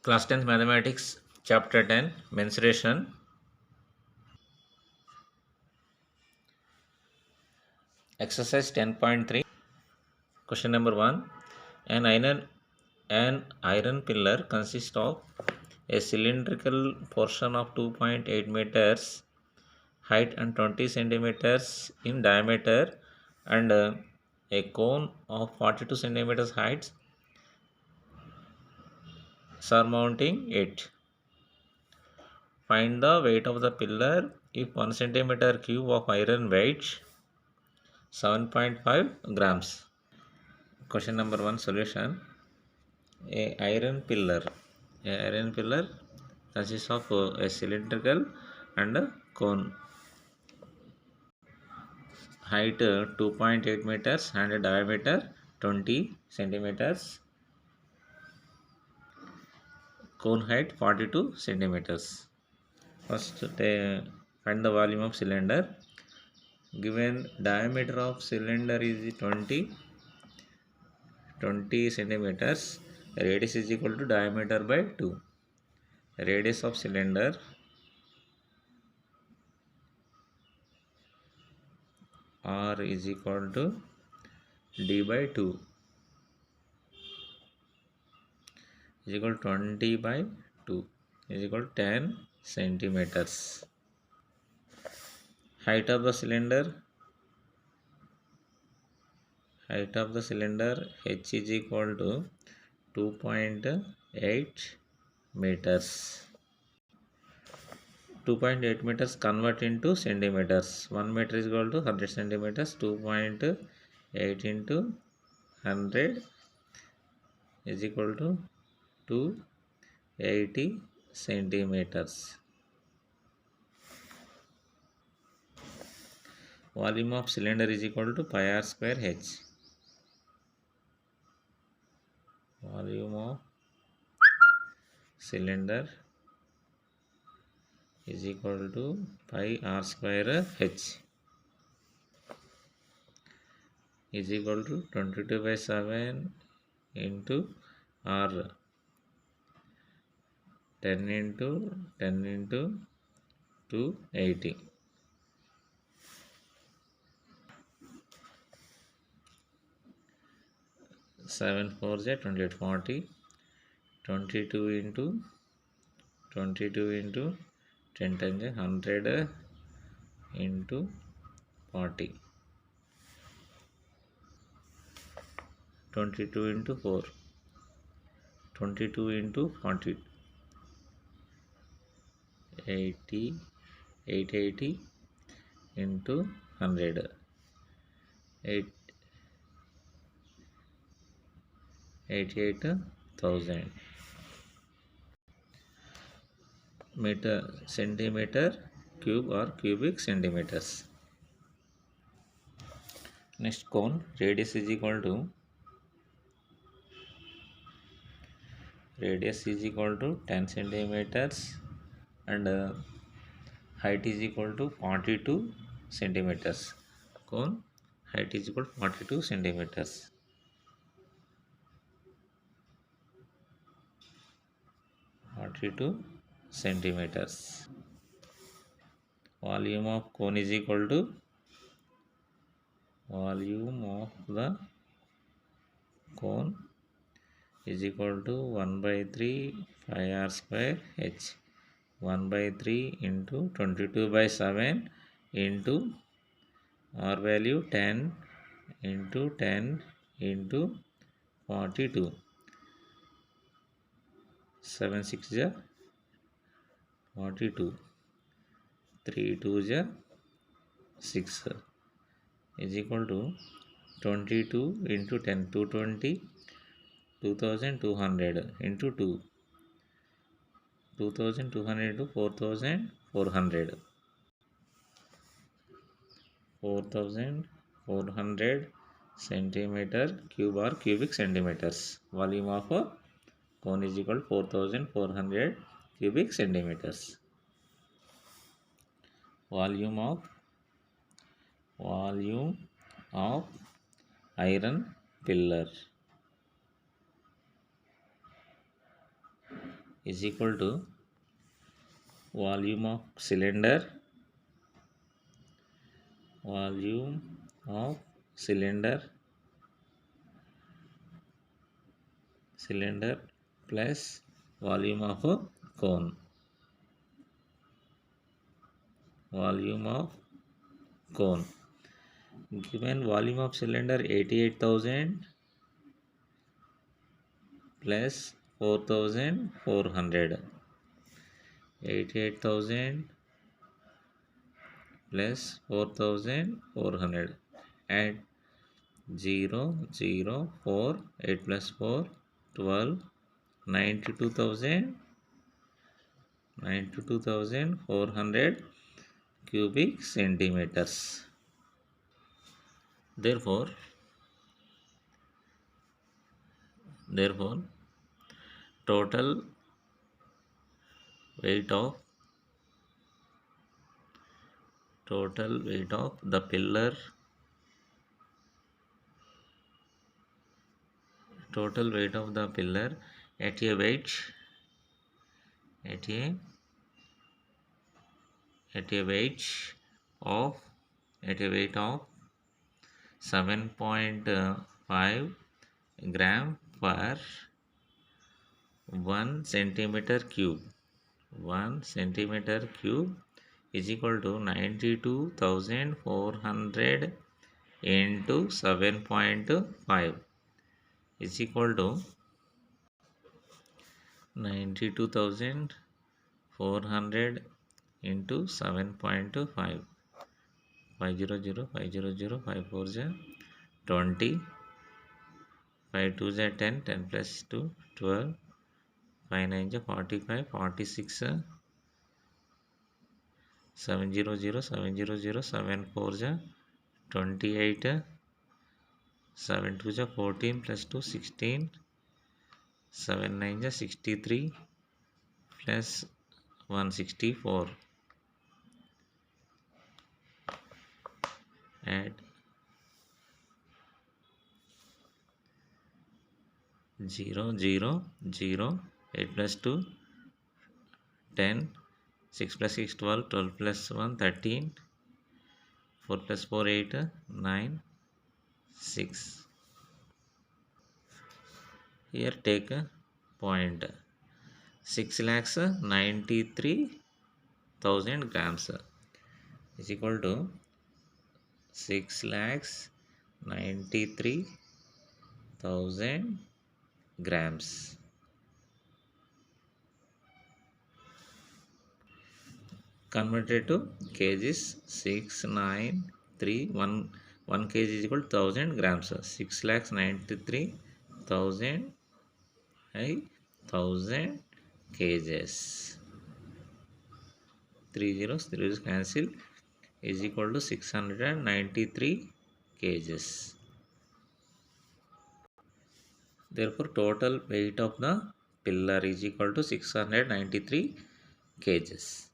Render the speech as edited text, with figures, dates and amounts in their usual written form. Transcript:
Class 10th Mathematics, Chapter 10, Mensuration. Exercise 10.3. Question number 1. An iron pillar consists of a cylindrical portion of 2.8 meters height and 20 centimeters in diameter, and a cone of 42 centimeters height surmounting it. Find the weight of the pillar if 1 centimeter cube of iron weighs 7.5 grams. Question number 1 solution. A iron pillar consists of a cylindrical and a cone. Height 2.8 meters and a diameter 20 centimeters. Cone height 42 centimeters. First, find the volume of cylinder. Given diameter of cylinder is 20 centimeters. Radius is equal to diameter by 2. Radius of cylinder R is equal to D by 2 is equal to 20 by 2 is equal to 10 centimeters. Height of the cylinder H is equal to 2.8 meters. 2.8 meters convert into centimeters. 1 meter is equal to 100 centimeters. 2.8 into 100 is equal to 280 centimeters. Volume of cylinder is equal to pi r square h. Volume of cylinder is equal to pi r square h is equal to 22 by 7 into r, 10 into 280. 7 4 is 28, 40. 22 into 10 times 100 into 40. 22 into 4. 22 into 40. 880 into 100. 88,000 centimeter cube or cubic centimeters. Next, cone radius is equal to 10 centimeters and height is equal to 42 centimeters. Cone height is equal to 42 centimeters. Volume of cone is equal to volume of the cone is equal to 1 by 3 pi r square h. 1 by 3 into 22 by 7 into r value 10 into 42. 7 6 is 42. 3 2 is 6 is equal to 22 into 10 220. 2200 into 2. 2200 into 4400. 4400 centimeter cube or cubic centimeters. Volume of a cone is equal to 4400 cubic centimeters. Volume of iron pillar. is equal to volume of cylinder plus volume of cone. Given volume of cylinder 88,000 plus 4,400. 88,000 plus 4,400. Add 0, 0, 4, 8 plus 4, 12, 92,400 cubic centimeters. Therefore, total weight of the pillar at a weight of 7.5 gram per 1 centimeter cube. 1 centimeter cube is equal to 92,400 into 7.5 is equal to 92,400 into 7.5. 500, 500, 5 4s 20, 5 2s 10, 10 plus 2 12, 5 9s 45, 46, 700, 700, 7 4s 28, 7 2s 14 plus 2 16, 7 9s 63 plus 164. Add 0, 0, 0, 8 plus 2, 10, 6 plus 6, 12, 12 plus 1, 13, 4 plus 4, 8, 9, 6. Here take a point. 6,93,000 grams is equal to 6,93,000 grams. Converted to kgs, 6,931 1 kg is equal to 1000 grams. 6,93,000 1000 kgs. 3 zeros cancel is equal to 693 kgs. Therefore, total weight of the pillar is equal to 693 kgs.